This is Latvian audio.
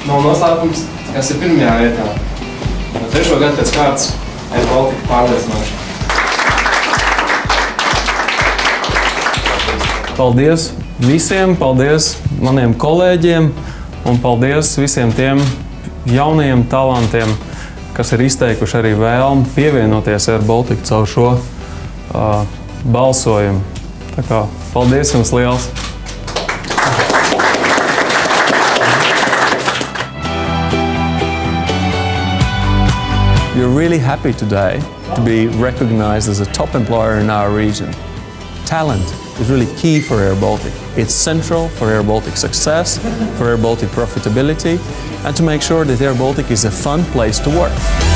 nav noslēpums, kas ir pirmajā vietā. No 3. gadu pēc kārtas Air Baltica pārliecinoši. Paldies visiem, paldies maniem kolēģiem un paldies visiem tiem jaunajiem talantiem, kas ir izteikuši arī vēlmi pievienoties Air Baltica caur šo balsojumu. Tā kā paldies jums liels! We're really happy today to be recognized as a top employer in our region. Talent is really key for Air Baltic. It's central for Air Baltic success, for Air Baltic profitability, and to make sure that Air Baltic is a fun place to work.